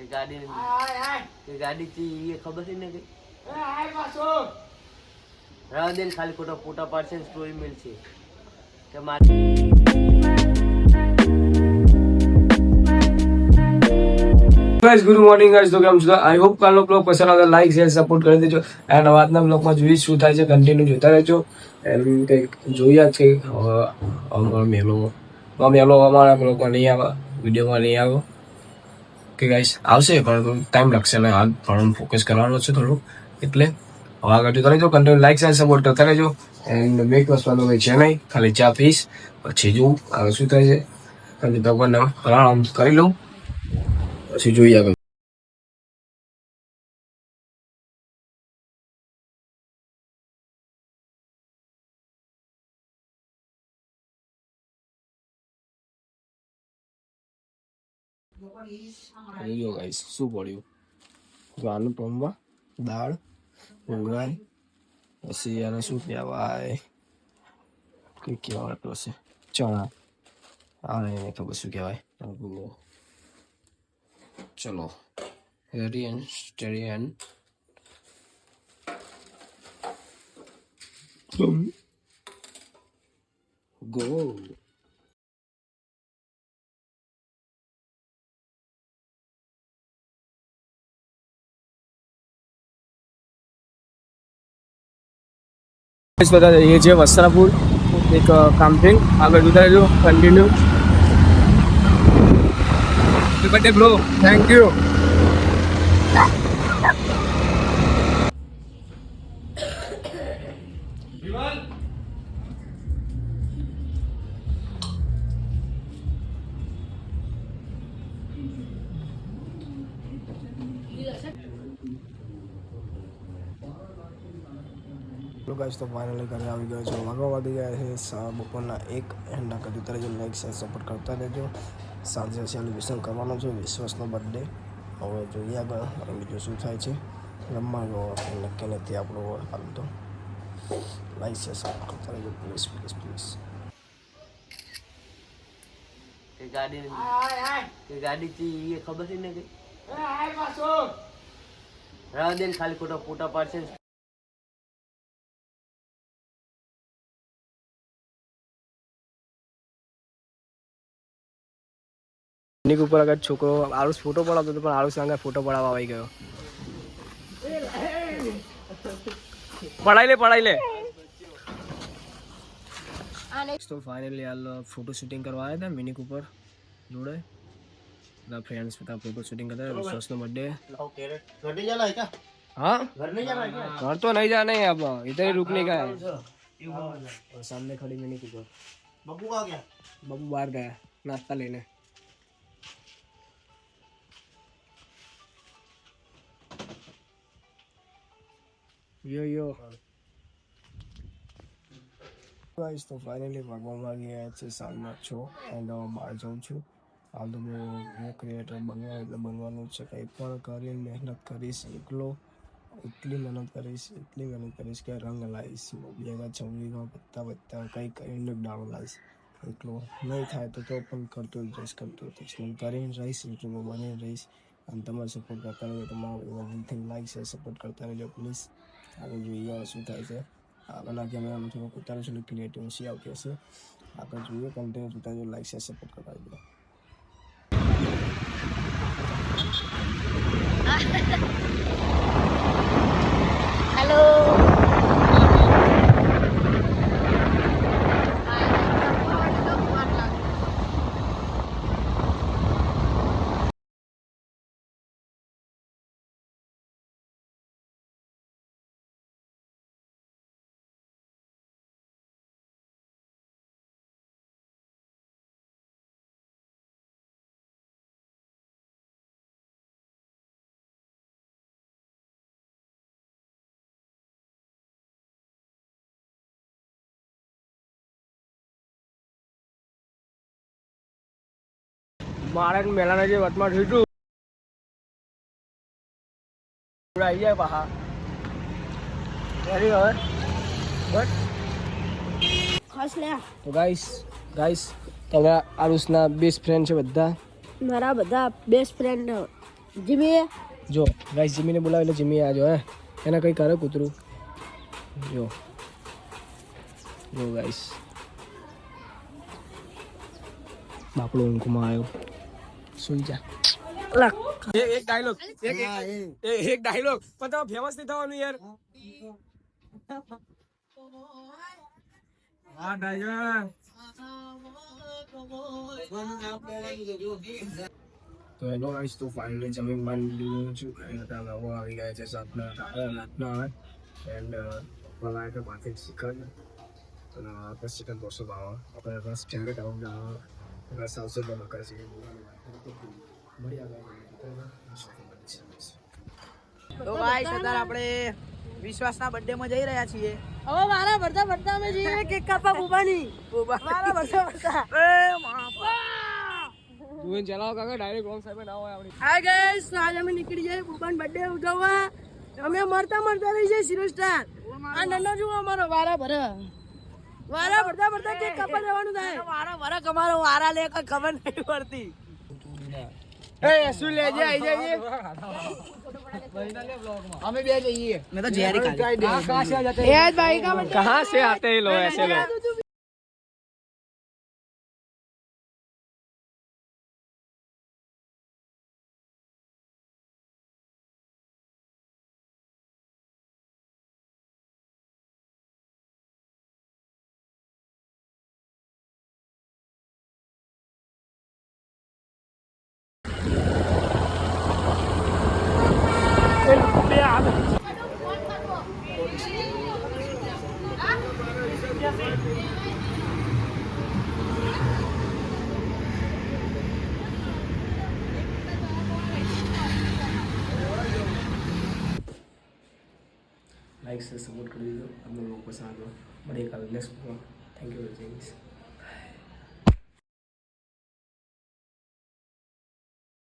गाड़ी थी ये खबर थी ने रहा दिन खाली खोटा फोटा पार्सल स्टोरी मिल છે કે गाइस गुड मॉर्निंग गाइस तो કેમ છો આઈ હોપ કાલનો બ્લોગ પસંદ આવે લાઈક શેર સપોર્ટ કરી દેજો એન્ડ આજના બ્લોગમાં જોઈ શું થાય છે કન્ટિન્યુ જોતા રહેજો એન્ડ કંઈક જોયા છે મેલો અમારા બ્લોગમાં નહીં આવે વિડીયોમાં નહીં આવે કે ગાઈસ આવશે પણ ટાઈમ લાગશે ને હાલ પણ ફોકસ કરવાનો છે થોડું એટલે હવે આગળ જોતા રહેજો કન્ટિન્યુ લાઈક શેર સપોર્ટ કરતા રહેજો એન્ડ બ્રેકફાસ્ટમાં તો કંઈ છે નહીં ખાલી ચા પીશ પછી જોઉં આગળ શું થાય છે અને ભગવાનને પ્રણામ કરી લઉં પછી જોઈએ આગળ જોયો ગાઈસ શું પડ્યું ગાનું ટોમમાં દાળ ઉંગરાઈ પછી એને શું કહેવાય કઈ કહેવાતું હશે ચણા આને ખબર શું કહેવાય ચલો ready and steady and go बता ये है वस्त्रापुर एक कैंपिंग आगे जुदा जो continue birthday bro thank you guys तो फाइनली घरे આવી ગયો છે વાગવા વાગી ગયા છે બપોરના 1 એન્ડ ના કદી તરે જો લાઈક શેર સપોર્ટ કરતા રહેજો સાંજે સેલિબ્રેશન કરવાનો છે વિશ્વાસનો બર્થડે હવે જોઈએ આગળ બીજું શું થાય છે રમવાનો નક્કી નથી આપણો હાલ તો લાઈક શેર સપોર્ટ કરતા રહેજો પ્લીઝ પ્લીઝ પ્લીઝ गाड़ी थी ये खबर थी ने रहा दिन खाली खोटा फोटा पार्सल निक ऊपर अगर छोकरो आरुष फोटो पड़ातो तो पण आरुष संगे फोटो पड़ावा આવી ગયો पढ़ाई ले तो फाइनली हाल फोटो शूटिंग करवा आया था मिनी कूपर जोड़े ना फ्रेंड्स के साथ फोटो शूटिंग करता है विश्वास नो बर्थडे घर नहीं जाना है क्या हां घर नहीं जाना है क्या घर तो नहीं जाना है अब इधर ही रुकने का है और सामने खड़ी मिनी कूपर बब्बू आ गया बब्बू बाहर गया नाश्ता लेने यो गाइस तो फाइनली ભાગવામાં ગયા છે સાંજના 6 એન્ડ બહાર જાઉં છું હાલ તો હું ક્રિએટર બનવા એટલે બનવાનું છે કંઈ પણ કરીને મહેનત કરીશ એટલી મહેનત કરીશ કે રંગ લાવીશ મોબાઈલમાં છવડીમાં પત્તા કંઈ કરીને ડાળ લાવીશ એટલો નહીં થાય તો પણ કરતો જ રહીશ કરીને રહીશ એટલું બની રહીશ અને તમારે સપોર્ટ કરતા રહેજો તમારા એવરીથિંગ લાઈક છે સપોર્ટ કરતા રહેજો પ્લીઝ આગળ જોઈએ શું થાય છે આગળના કેમેરામાં થોડુંક ઉતારું છું ક્રિએટિવિટી આવતી હશે આગળ જોઈએ કન્ટિન્યુ જોતા જો લાઈક શેર સપોર્ટ કરતા રહેજો હેલો મારે મેલાના જે વતમાં ઠીટું આવી જાય પાછા રેડી હવે બટ ખાસ લે તો ગાઈસ તમારા આરુષના બેસ્ટ ફ્રેન્ડ છે બધા મારા બધા બેસ્ટ ફ્રેન્ડ જીમી જો ગાઈસ જીમીને બોલાવે એટલે જીમી આજો હે એના કંઈ કરે કૂતરું જો ગાઈસ બાપડો ઊંઘમાં આવ્યો સુઈ જા એક ડાયલોગ એક ડાયલોગ પણ તમે ફેમસ નહીં થવાનું યાર હા ડાયલોગ તો હેલો ગાઈસ તો ફાઇનલી જમીન માંડી લીધું છું અને તમે હવે આવી ગયા છે રાતના એન્ડ બનાવે કે બાકી ચિકન અને બસ ચિકન 200 ભાવ આપણે રસ ફેવરેટ આવું રસ આવશે તો મકા છે મળી આવે તો ગાઈસ અત્યારે આપણે વિશ્વાસના બર્થડે માં જઈ રહ્યા છીએ. હવે મારા ભરતા અમે જઈએ કેક કાપવા બુબાની મારા ભરતા એ માપા તું ચલાવો કાકા ડાયરેક્ટ રોંગ સાઈડ ના હોય આપણી હાય ગાઈસ આજ અમે નીકળી જઈએ બુબાન બર્થડે ઉજવવા અમે મરતા રહી જઈએ ઝીરો સ્ટાર આ નન્નો જુઓ અમારો વારા ભરતા કેક કાપવા જવાનું થાય મારા વરક અમારો વારા લે કોઈ ખબર નહીં પડતી. એ શું લેજે આઈ જઈએ અમે બે જઈએ. મેં તો ઝેરી ખાધી. कहां से आ जाते ये आज भाई का बर्थडे कहां से आते हैं लोग ऐसे लोग लाइक से सपोर्ट कर दीजिए आप लोगों को पसंद हो बड़े कल next thank you for watching.